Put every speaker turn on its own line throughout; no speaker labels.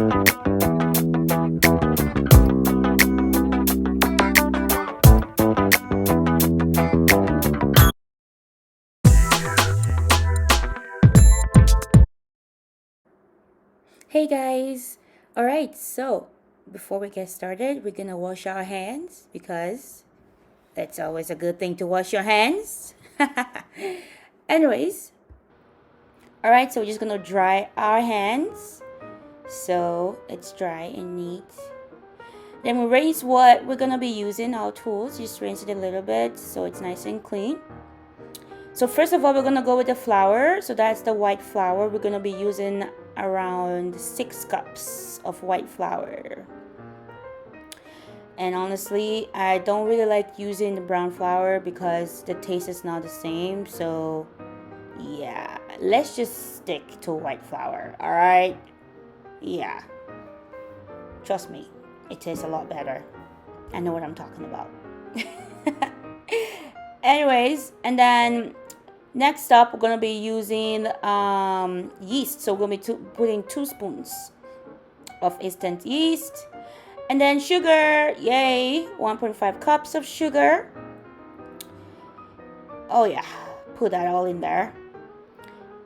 Hey guys! Alright, so before we get started, we're gonna wash our hands because it's always a good thing to wash your hands. Anyways, alright, so we're just gonna dry our hands so it's dry and neat. Then we rinse what we're gonna be using, our tools. Just rinse it a little bit so it's nice and clean. So first of all, we're gonna go with the flour. So that's the white flour. We're gonna be using around 6 cups of white flour. And honestly, I don't really like using the brown flour because the taste is not the same. So yeah, let's just stick to white flour. All right, yeah, trust me, it tastes a lot better. I know what I'm talking about. Anyways, and then next up, we're gonna be using yeast. So we're gonna be putting 2 spoons of instant yeast, and then sugar. Yay, 1.5 cups of sugar. Oh yeah, put that all in there.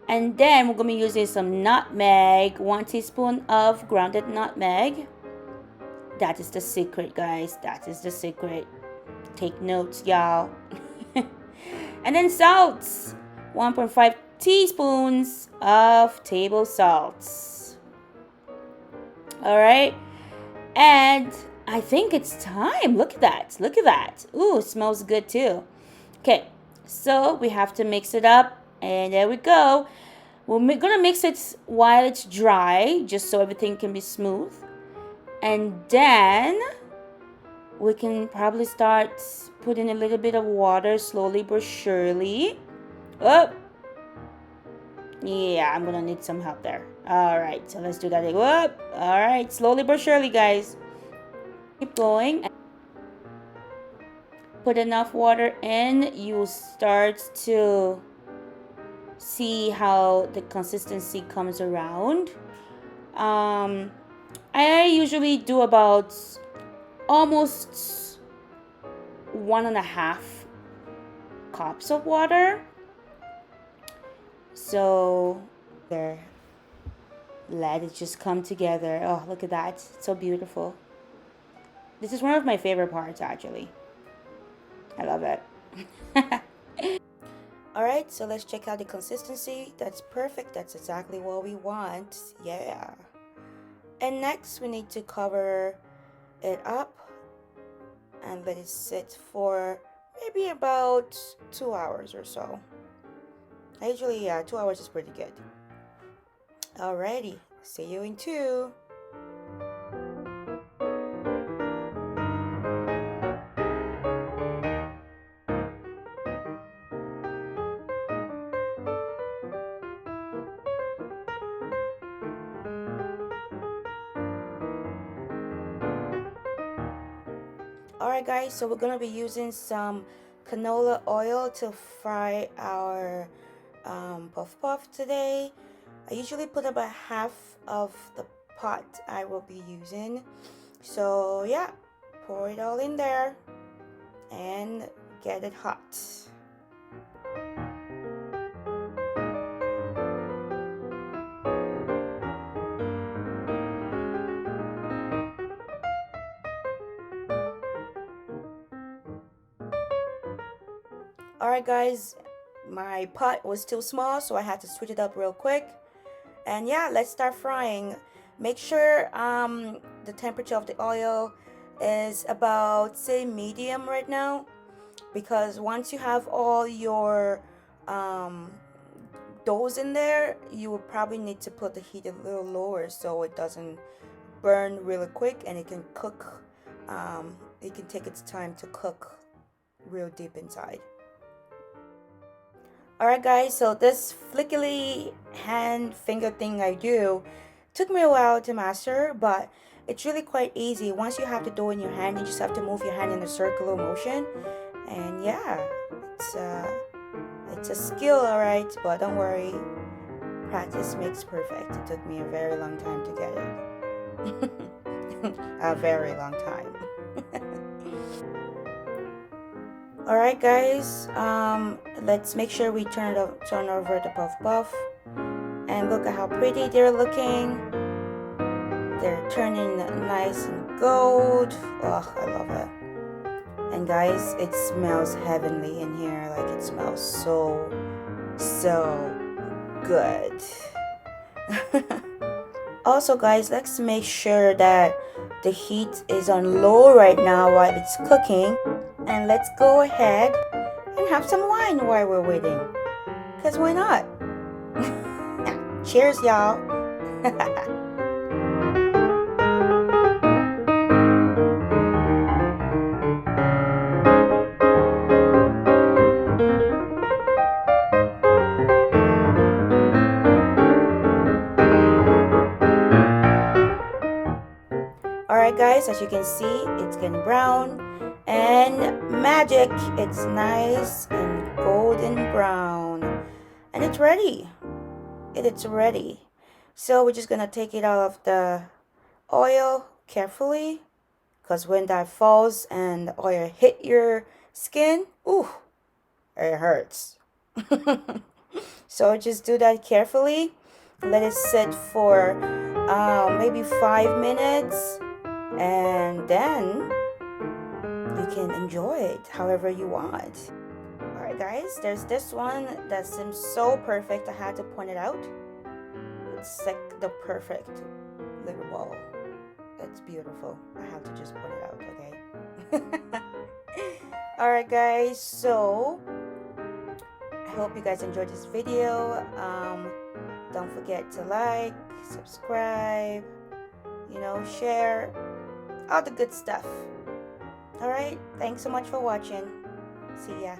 And then we're gonna be using some nutmeg, 1 teaspoon of grounded nutmeg. That is the secret, guys. That is the secret. Take notes, y'all. And then salts, 1.5 teaspoons of table salts. All right, and I think it's time. Look at that. Look at that. Ooh, it smells good too. Okay, so we have to mix it up, and there we go. We're gonna mix it while it's dry, just so everything can be smooth. And then we can probably start putting a little bit of water slowly but surely. Oh, yeah, I'm gonna need some help there. All right, so let's do that. Whoop. All right, slowly but surely, guys. Keep going. Put enough water in, you'll start to see how the consistency comes around. I usually do about almost 1.5 cups of water. So there, let it just come together. Oh, look at that, it's so beautiful. This is one of my favorite parts, actually. I love it. Alright, so let's check out the consistency. That's perfect. That's exactly what we want. Yeah. And next, we need to cover it up and let it sit for maybe about 2 hours or so. Usually, yeah, 2 hours is pretty good. Alrighty, see you in 2. Alright guys, so we're gonna be using some canola oil to fry our puff puff today. I usually put about half of the pot I will be using. So yeah, pour it all in there and get it hot. Alright guys, my pot was still small, so I had to switch it up real quick. And yeah, let's start frying. Make sure the temperature of the oil is about, say, medium right now, because once you have all your doughs in there, you will probably need to put the heat a little lower so it doesn't burn really quick and it can cook. It can take its time to cook real deep inside. Alright guys, so this flickily hand finger thing I do took me a while to master, but it's really quite easy. Once you have the dough in your hand, you just have to move your hand in a circular motion. And yeah, it's a skill, alright, but don't worry, practice makes perfect. It took me a very long time to get it. a very long time. All right, guys. Let's make sure we turn over the puff puff, and look at how pretty they're looking. They're turning nice and gold. Oh, I love it. And guys, it smells heavenly in here. Like, it smells so good. Also, guys, let's make sure that the heat is on low right now while it's cooking. And let's go ahead and have some wine while we're waiting. Because why not? Cheers, y'all. Alright guys, as you can see, it's getting brown, and magic, it's nice and golden brown, and it's ready. It's ready. So we're just gonna take it out of the oil carefully, because when that falls and the oil hit your skin, ooh, it hurts. So just do that carefully. Let it sit for maybe 5 minutes, and then you can enjoy it however you want. Alright guys, there's this one that seems so perfect. I had to point it out. It's like the perfect little ball. It's beautiful. I have to just point it out, okay? Alright guys, so I hope you guys enjoyed this video. Don't forget to like, subscribe, share, all the good stuff. Alright, thanks so much for watching. See ya.